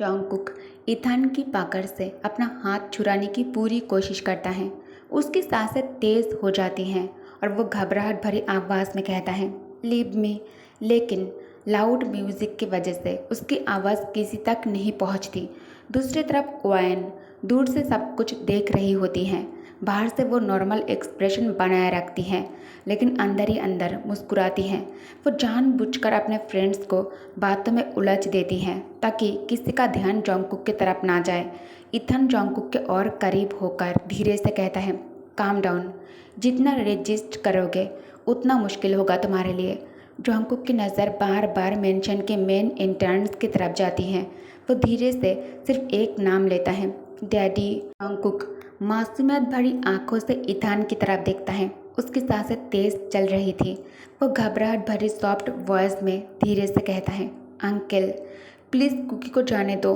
जॉन्गकुक ईथान की पकड़ से अपना हाथ छुड़ाने की पूरी कोशिश करता है। उसकी सांसें तेज हो जाती हैं और वो घबराहट भरी आवाज़ में कहता है, लीव मी। लेकिन लाउड म्यूजिक की वजह से उसकी आवाज़ किसी तक नहीं पहुंचती। दूसरी तरफ ओवेन दूर से सब कुछ देख रही होती है। बाहर से वो नॉर्मल एक्सप्रेशन बनाए रखती है, लेकिन अंदर ही अंदर मुस्कुराती है। वो जानबूझकर अपने फ्रेंड्स को बातों में उलझ देती है ताकि किसी का ध्यान जॉन्गकुक की तरफ ना जाए। इथन जॉन्गकुक के और करीब होकर धीरे से कहता है, काम डाउन। जितना रेजिस्ट करोगे उतना मुश्किल होगा तुम्हारे लिए। जॉन्गकुक की नज़र बार बार मेंशन के मेन एंट्रेंस की तरफ जाती है। वो धीरे से सिर्फ एक नाम लेता है, डैडी। जॉन्गकुक मासूमियत भरी आंखों से इथान की तरफ देखता है। उसकी सांसें तेज चल रही थी। वो घबराहट भरी सॉफ्ट वॉइस में धीरे से कहता है, अंकल प्लीज़ कुकी को जाने दो।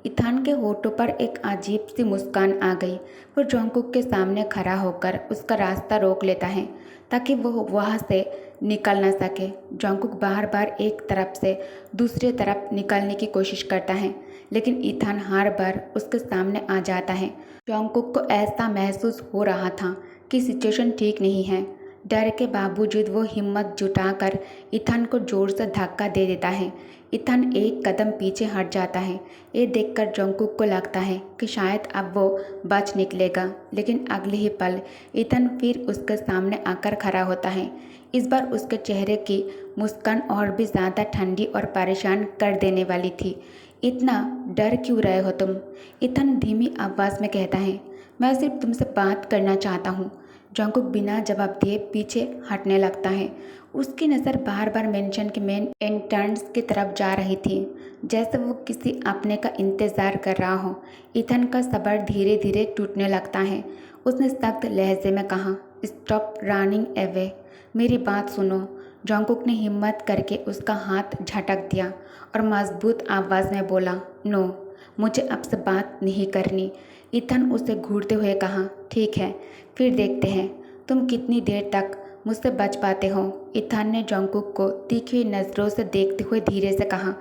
इथान के होठों पर एक अजीब सी मुस्कान आ गई। वो जॉन्गकुक के सामने खड़ा होकर उसका रास्ता रोक लेता है ताकि वो वहाँ से निकल ना सके। जॉन्गकुक बार बार एक तरफ से दूसरी तरफ निकलने की कोशिश करता है, लेकिन इथान हर बार उसके सामने आ जाता है। जॉन्गकुक को ऐसा महसूस हो रहा था कि सिचुएशन ठीक नहीं है। डर के बावजूद वो हिम्मत जुटाकर इथान को जोर से धक्का दे देता है। इथान एक कदम पीछे हट जाता है। ये देखकर जॉन्गकुक को लगता है कि शायद अब वो बच निकलेगा, लेकिन अगले ही पल इथान फिर उसके सामने आकर खड़ा होता है। इस बार उसके चेहरे की मुस्कान और भी ज़्यादा ठंडी और परेशान कर देने वाली थी। इतना डर क्यों रहे हो तुम? इथान धीमी आवाज़ में कहता है, मैं सिर्फ तुमसे बात करना चाहता हूँ। जॉन्गकुक बिना जवाब दिए पीछे हटने लगता है। उसकी नज़र बार बार मेंशन के मेन एंट्रेंस की तरफ जा रही थी, जैसे वो किसी अपने का इंतज़ार कर रहा हो। इथान का सब्र धीरे धीरे टूटने लगता है। उसने सख्त लहजे में कहा, स्टॉप रनिंग अवे, मेरी बात सुनो। जॉन्गकुक ने हिम्मत करके उसका हाथ झटक दिया और मजबूत आवाज़ में बोला, नो, मुझे अब से बात नहीं करनी। इथान उसे घूरते हुए कहा, ठीक है, फिर देखते हैं तुम कितनी देर तक मुझसे बच पाते हो। इथान ने जॉन्गकुक को तीखी नज़रों से देखते हुए धीरे से कहा,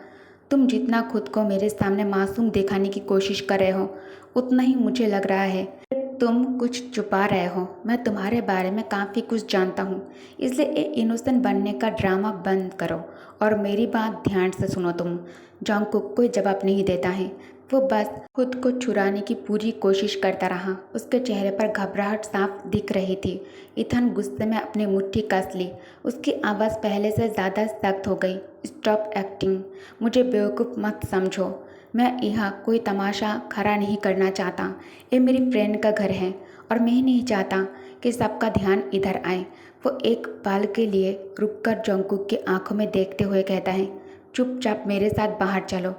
तुम जितना खुद को मेरे सामने मासूम दिखाने की कोशिश कर रहे हो, उतना ही मुझे लग रहा है कि तुम कुछ छुपा रहे हो। मैं तुम्हारे बारे में काफ़ी कुछ जानता हूँ, इसलिए ये इनोसेंट बनने का ड्रामा बंद करो और मेरी बात ध्यान से सुनो तुम। जॉन्गकुक कोई जवाब नहीं देता है। वो बस खुद को छुड़ाने की पूरी कोशिश करता रहा। उसके चेहरे पर घबराहट साफ दिख रही थी। इथान गुस्से में अपनी मुट्ठी कस ली। उसकी आवाज़ पहले से ज़्यादा सख्त हो गई, स्टॉप एक्टिंग, मुझे बेवकूफ़ मत समझो। मैं यहाँ कोई तमाशा खड़ा नहीं करना चाहता। ये मेरी फ्रेंड का घर है और मैं नहीं चाहता कि सबका ध्यान इधर आए। वो एक पल के लिए रुककर जॉन्गकुक की आंखों में देखते हुए कहता है, चुपचाप मेरे साथ बाहर चलो।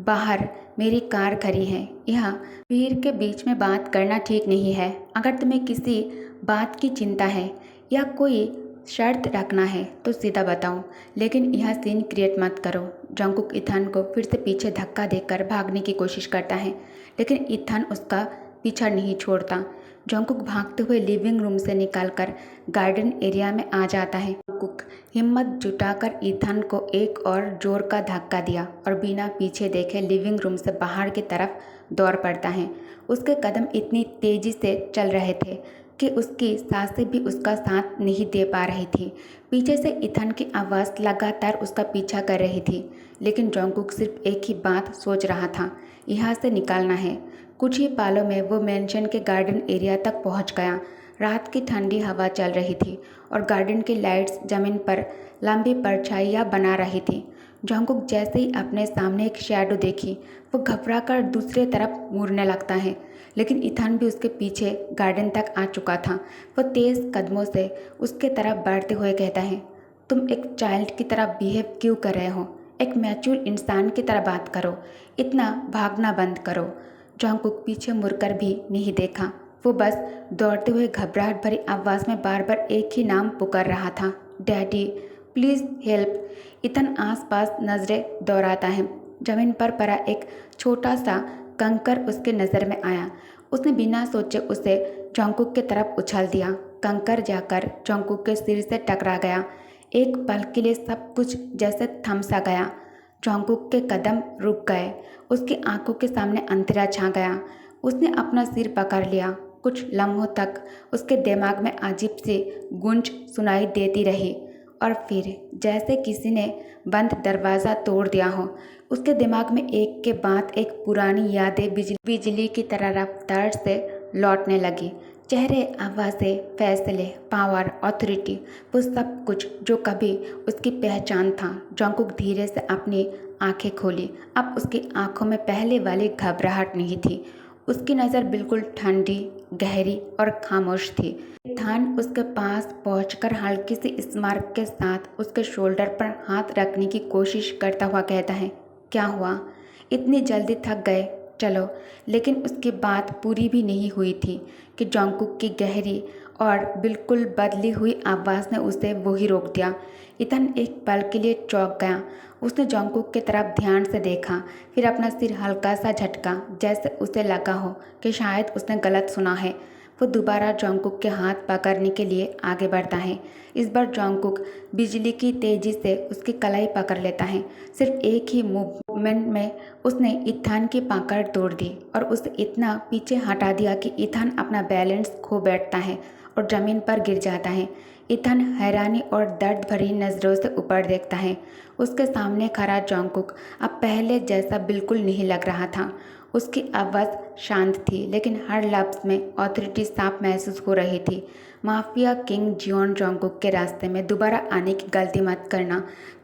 बाहर मेरी कार खड़ी है। यहाँ भीड़ के बीच में बात करना ठीक नहीं है। अगर तुम्हें किसी बात की चिंता है या कोई शर्त रखना है तो सीधा बताओ, लेकिन यहाँ सीन क्रिएट मत करो। जॉन्गकुक इथान को फिर से पीछे धक्का देकर भागने की कोशिश करता है, लेकिन इथान उसका पीछा नहीं छोड़ता। जॉन्गकुक भागते हुए लिविंग रूम से निकलकर गार्डन एरिया में आ जाता है। जॉन्गकुक हिम्मत जुटाकर इथान को एक और जोर का धक्का दिया और बिना पीछे देखे लिविंग रूम से बाहर की तरफ दौड़ पड़ता है। उसके कदम इतनी तेजी से चल रहे थे कि उसकी सांसें भी उसका साथ नहीं दे पा रही थी। पीछे से इथान की आवाज़ लगातार उसका पीछा कर रही थी, लेकिन जॉन्गकुक सिर्फ एक ही बात सोच रहा था, यहाँ से निकालना है। कुछ ही पालों में वो मेंशन के गार्डन एरिया तक पहुँच गया। रात की ठंडी हवा चल रही थी और गार्डन की लाइट्स जमीन पर लंबी परछाइयाँ बना रही थी। जॉन्गकुक जैसे ही अपने सामने एक शैडो देखी, वो घबराकर दूसरी तरफ मुड़ने लगता है, लेकिन इथान भी उसके पीछे गार्डन तक आ चुका था। वो तेज़ कदमों से उसके तरफ बढ़ते हुए कहता है, तुम एक चाइल्ड की तरह बिहेव क्यों कर रहे हो? एक मैच्योर इंसान की तरह बात करो, इतना भागना बंद करो। जॉन्गकुक पीछे मुड़कर भी नहीं देखा। वो बस दौड़ते हुए घबराहट भरी आवाज़ में बार बार एक ही नाम पुकार रहा था, डैडी प्लीज़ हेल्प। इथान आसपास नज़रें दौड़ाता है। जमीन पर पड़ा एक छोटा सा कंकर उसके नज़र में आया। उसने बिना सोचे उसे जॉन्गकुक की तरफ उछाल दिया। कंकर जाकर जॉन्गकुक के सिर से टकरा गया। एक पल के लिए सब कुछ जैसे थम सा गया। जोंगकुक के कदम रुक गए। उसकी आंखों के सामने अंधेरा छा गया। उसने अपना सिर पकड़ लिया। कुछ लम्हों तक उसके दिमाग में अजीब सी गूंज सुनाई देती रही और फिर जैसे किसी ने बंद दरवाज़ा तोड़ दिया हो, उसके दिमाग में एक के बाद एक पुरानी यादें बिजली की तरह रफ्तार से लौटने लगी। चेहरे, आवाज़ें, फैसले, पावर, ऑथोरिटी, वो सब कुछ जो कभी उसकी पहचान था। जोंगकुक धीरे से अपनी आंखें खोली। अब उसकी आंखों में पहले वाली घबराहट नहीं थी। उसकी नज़र बिल्कुल ठंडी, गहरी और खामोश थी। थान उसके पास पहुंचकर हल्की सी स्मारक के साथ उसके शोल्डर पर हाथ रखने की कोशिश करता हुआ कहता है, क्या हुआ? इतनी जल्दी थक गए? चलो। लेकिन उसकी बात पूरी भी नहीं हुई थी कि जोंगकुक की गहरी और बिल्कुल बदली हुई आवाज़ ने उसे वही रोक दिया। इथन एक पल के लिए चौंक गया। उसने जोंगकुक की तरफ ध्यान से देखा, फिर अपना सिर हल्का सा झटका, जैसे उसे लगा हो कि शायद उसने गलत सुना है। वो दोबारा जोंगकुक के हाथ पकड़ने के लिए आगे बढ़ता है। इस बार जोंगकुक बिजली की तेज़ी से उसकी कलाई पकड़ लेता है। सिर्फ एक ही मूवमेंट में उसने इथान की पकड़ तोड़ दी और उसे इतना पीछे हटा दिया कि इथान अपना बैलेंस खो बैठता है और ज़मीन पर गिर जाता है। इथान हैरानी और दर्द भरी नज़रों से ऊपर देखता है। उसके सामने खड़ा जोंगकुक अब पहले जैसा बिल्कुल नहीं लग रहा था। उसकी आवाज़ शांत थी, लेकिन हर लफ्ज़ में ऑथोरिटी साफ महसूस हो रही थी। माफिया किंग जियोन जोंगकुक के रास्ते में दोबारा आने की गलती मत करना।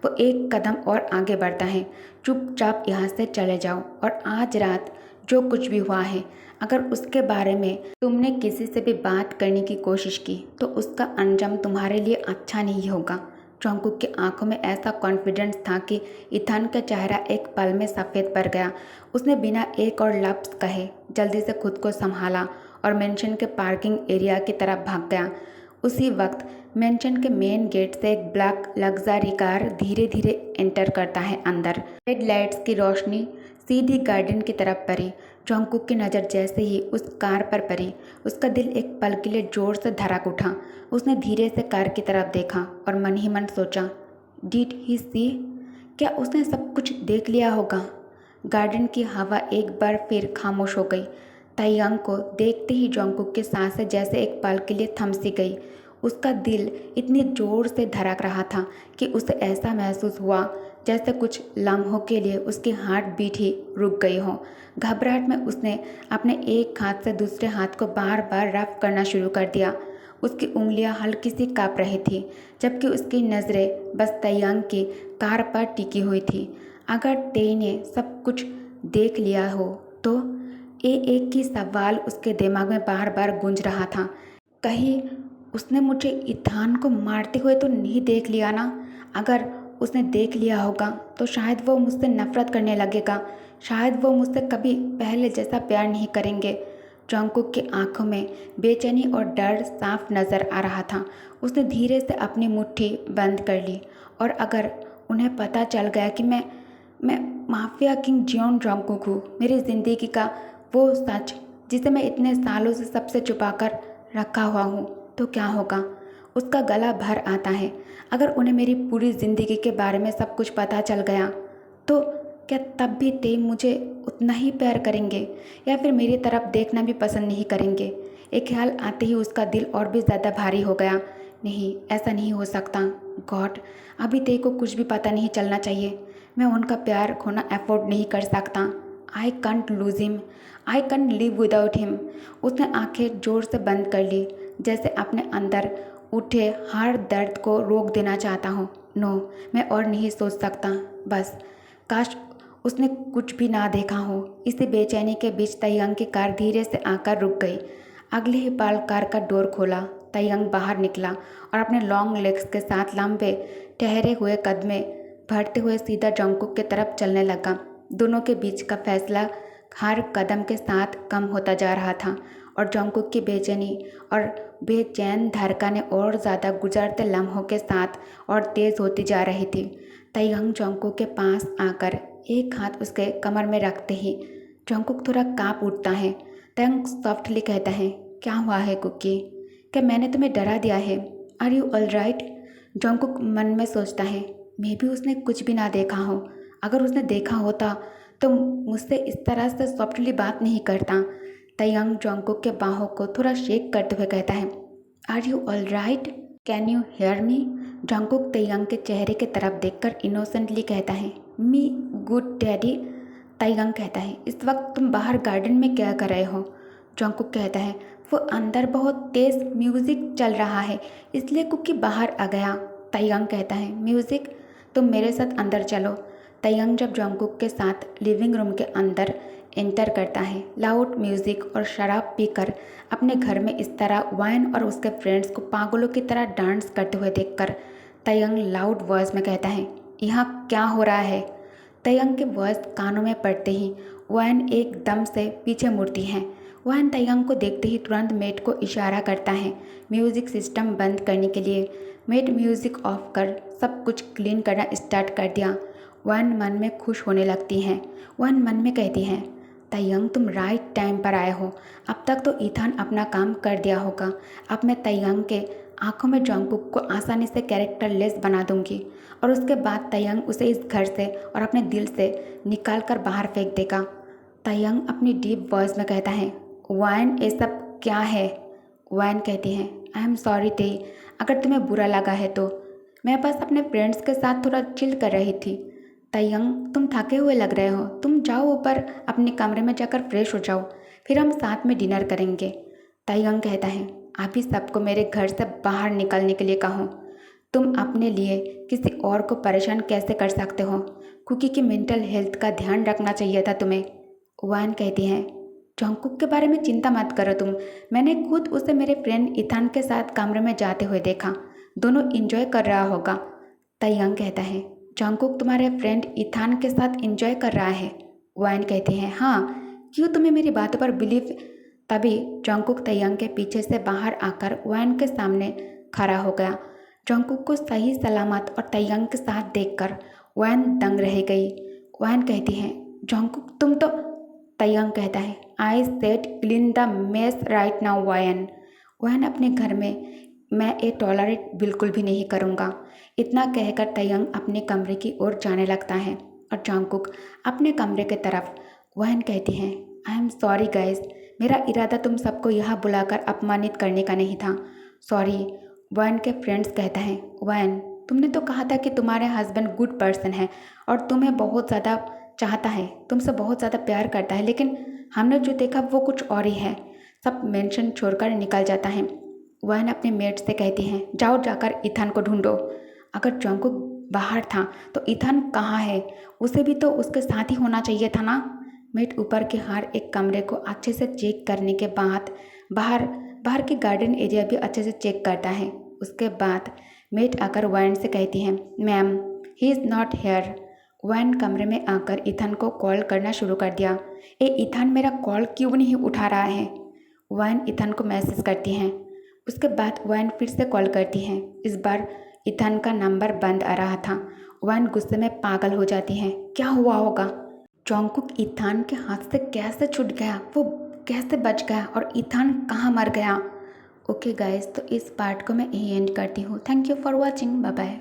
वो एक कदम और आगे बढ़ता है। चुपचाप यहाँ से चले जाओ और आज रात जो कुछ भी हुआ है, अगर उसके बारे में तुमने किसी से भी बात करने की कोशिश की तो उसका अंजाम तुम्हारे लिए अच्छा नहीं होगा। जोंगकुक की आंखों में ऐसा कॉन्फिडेंस था कि इथान का चेहरा एक पल में सफ़ेद पड़ गया। उसने बिना एक और लफ्ज़ कहे जल्दी से खुद को संभाला और मेंशन के पार्किंग एरिया की तरफ भाग गया। उसी वक्त मेंशन के मेन गेट से एक ब्लैक लग्जरी कार धीरे धीरे एंटर करता है अंदर। रेड लाइट्स की रोशनी सीधी गार्डन की तरफ पड़ी। जोंगकुक की नज़र जैसे ही उस कार पर पड़ी, उसका दिल एक पल के लिए जोर से धड़क उठा। उसने धीरे से कार की तरफ देखा और मन ही मन सोचा, डिड ही सी? क्या उसने सब कुछ देख लिया होगा? गार्डन की हवा एक बार फिर खामोश हो गई। ताइयांग को देखते ही जोंगकुक की सांसें जैसे एक पल के लिए थम सी गई। उसका दिल इतनी जोर से धड़क रहा था कि उसे ऐसा महसूस हुआ जैसे कुछ लम्हों के लिए उसकी हार्ट बीट ही रुक गई हो। घबराहट में उसने अपने एक हाथ से दूसरे हाथ को बार बार रफ करना शुरू कर दिया। उसकी उंगलियां हल्की सी काँप रही थी, जबकि उसकी नज़रें बस ताइयांग की कार पर टिकी हुई थी। अगर तेई ने सब कुछ देख लिया हो तो? ये एक ही सवाल उसके दिमाग में बार बार गूंज रहा था। कहीं उसने मुझे इथान को मारते हुए तो नहीं देख लिया ना? अगर उसने देख लिया होगा तो शायद वो मुझसे नफरत करने लगेगा। शायद वो मुझसे कभी पहले जैसा प्यार नहीं करेंगे। जोंगकुक की आंखों में बेचैनी और डर साफ नज़र आ रहा था। उसने धीरे से अपनी मुट्ठी बंद कर ली। और अगर उन्हें पता चल गया कि मैं माफिया किंग जियोन जोंगकुक हूँ, मेरी ज़िंदगी का वो सच जिसे मैं इतने सालों से सबसे छुपा कर रखा हुआ हूँ, तो क्या होगा? उसका गला भर आता है। अगर उन्हें मेरी पूरी ज़िंदगी के बारे में सब कुछ पता चल गया तो क्या तब भी ते मुझे उतना ही प्यार करेंगे या फिर मेरी तरफ देखना भी पसंद नहीं करेंगे? एक ख्याल आते ही उसका दिल और भी ज़्यादा भारी हो गया। नहीं, ऐसा नहीं हो सकता। गॉड, अभी ते को कुछ भी पता नहीं चलना चाहिए। मैं उनका प्यार खोना अफोर्ड नहीं कर सकता। आई कंट लूज हिम, आई कंट लिव विदाउट हिम। उसने आंखें जोर से बंद कर ली, जैसे अपने अंदर उठे हर दर्द को रोक देना चाहता हूँ। नो, मैं और नहीं सोच सकता। बस काश उसने कुछ भी ना देखा हो। इसी बेचैनी के बीच ताइयांग की कार धीरे से आकर रुक गई। अगले ही पल कार का डोर खोला। ताइयांग बाहर निकला और अपने लॉन्ग लेग्स के साथ लंबे ठहरे हुए कदमे भरते हुए सीधा जोंगकुक की तरफ चलने लगा। दोनों के बीच का फैसला हर कदम के साथ कम होता जा रहा था और जोंगकुक की बेचैनी और बेचैन धड़कनें और ज़्यादा गुजरते लम्हों के साथ और तेज़ होती जा रही थी। ताइयांग जोंगकुक के पास आकर एक हाथ उसके कमर में रखते ही जोंगकुक थोड़ा काँप उठता है। ताइयांग सॉफ्टली कहता है, क्या हुआ है कुकी? क्या मैंने तुम्हें डरा दिया है? Are you all right? Jungkook मन में सोचता है, मे भी उसने कुछ भी ना देखा हो। अगर उसने देखा होता तो मुझसे इस तरह से सॉफ्टली बात नहीं करता। तयंग जंगकुक के बाहों को थोड़ा शेक करते हुए कहता है, are you all right, can you hear me. Jungkook Taehyung के चेहरे की तरफ देखकर इनोसेंटली कहता है, मी गुड डैडी। तयंग कहता है, इस वक्त तुम बाहर गार्डन में क्या कर रहे हो। जंगकुक कहता है, वो अंदर बहुत तेज़ म्यूज़िक चल रहा है इसलिए कुकी बाहर आ गया। तयंग कहता है, म्यूज़िक, तुम मेरे साथ अंदर चलो। तयंग जब जंगकुक के साथ लिविंग रूम के अंदर एंटर करता है, लाउड म्यूज़िक और शराब पीकर अपने घर में इस तरह वाइन और उसके फ्रेंड्स को पागलों की तरह डांस करते हुए देखकर तयंग लाउड वॉइस में कहता है, यहाँ क्या हो रहा है। तयंग के वॉइस कानों में पड़ते ही वाइन एकदम से पीछे मुड़ती है। वाइन तयंग को देखते ही तुरंत मेट को इशारा करता है म्यूज़िक सिस्टम बंद करने के लिए। मेट म्यूज़िक ऑफ कर सब कुछ क्लीन करना स्टार्ट कर दिया। वाइन मन में खुश होने लगती हैं। वाइन मन में कहती हैं, तयंग तुम राइट टाइम पर आए हो। अब तक तो ईथान अपना काम कर दिया होगा। अब मैं तयंग के आंखों में जंगकुक को आसानी से कैरेक्टरलेस बना दूंगी और उसके बाद तयंग उसे इस घर से और अपने दिल से निकाल कर बाहर फेंक देगा। तयंग अपनी डीप वॉइस में कहता है, वाइन ये सब क्या है। वाइन कहती है, आई एम सॉरी ते, अगर तुम्हें बुरा लगा है तो मैं बस अपने फ्रेंड्स के साथ थोड़ा चिल कर रही थी। तयंग तुम थके हुए लग रहे हो, तुम जाओ ऊपर अपने कमरे में जाकर फ्रेश हो जाओ, फिर हम साथ में डिनर करेंगे। तयंग कहता है, अभी सबको मेरे घर से बाहर निकलने के लिए कहो। तुम अपने लिए किसी और को परेशान कैसे कर सकते हो, कुकी की मेंटल हेल्थ का ध्यान रखना चाहिए था तुम्हें। वाइन कहती है, जंगकुक के बारे में चिंता मत करो तुम, मैंने खुद उसे मेरे फ्रेंड ईथान के साथ कमरे में जाते हुए देखा, दोनों इंजॉय कर रहा होगा। तयंग कहता है, जंगकुक तुम्हारे फ्रेंड ईथान के साथ इंजॉय कर रहा है। वाइन कहते हैं, हाँ, क्यों तुम्हें मेरी बातों पर बिलीव। तभी जंगकुक तयंग के पीछे से बाहर आकर वाइन के सामने खड़ा हो गया। जंगकुक को सही सलामत और तयंग के साथ देखकर वाइन दंग रह गई। वाइन कहती है, जंगकुक तुम तो। तयंग कहता है, I said clean the mess right now wine. Wine अपने घर में मैं ये टॉलरेट बिल्कुल भी नहीं करूँगा। इतना कहकर तयंग अपने कमरे की ओर जाने लगता है और जंगकुक अपने कमरे की तरफ। वाइन कहती है, आई एम सॉरी गाइस, मेरा इरादा तुम सबको यहाँ बुलाकर अपमानित करने का नहीं था, सॉरी। वाइन के फ्रेंड्स कहता है, वाइन तुमने तो कहा था कि तुम्हारे हस्बैंड गुड पर्सन है और तुम्हें बहुत ज़्यादा चाहता है, तुमसे बहुत ज़्यादा प्यार करता है, लेकिन हमने जो देखा वो कुछ और ही है। सब मेंशन छोड़कर निकल जाता है। वाइन अपने मेट से कहती हैं, जाओ जाकर ईथान को ढूंढो। अगर जंगकुक बाहर था तो ईथान कहाँ है, उसे भी तो उसके साथ ही होना चाहिए था ना। मेट ऊपर के हर एक कमरे को अच्छे से चेक करने के बाद बाहर बाहर के गार्डन एरिया भी अच्छे से चेक करता है। उसके बाद मेट आकर वाइन से कहती हैं, ma'am he is not here. Wine कमरे में आकर ईथान को कॉल करना शुरू कर दिया। ए ईथान मेरा कॉल क्यों नहीं उठा रहा है। वाइन ईथान को मैसेज करती हैं। उसके बाद वाइन फिर से कॉल करती हैं। इस बार ईथान का नंबर बंद आ रहा था। वाइन गुस्से में पागल हो जाती हैं, क्या हुआ होगा। जंगकुक ईथान के हाथ से कैसे छूट गया, वो कैसे बच गया और ईथान कहाँ मर गया। ओके गाइस, तो इस पार्ट को मैं यही एंड करती हूँ। Thank you for watching, bye bye.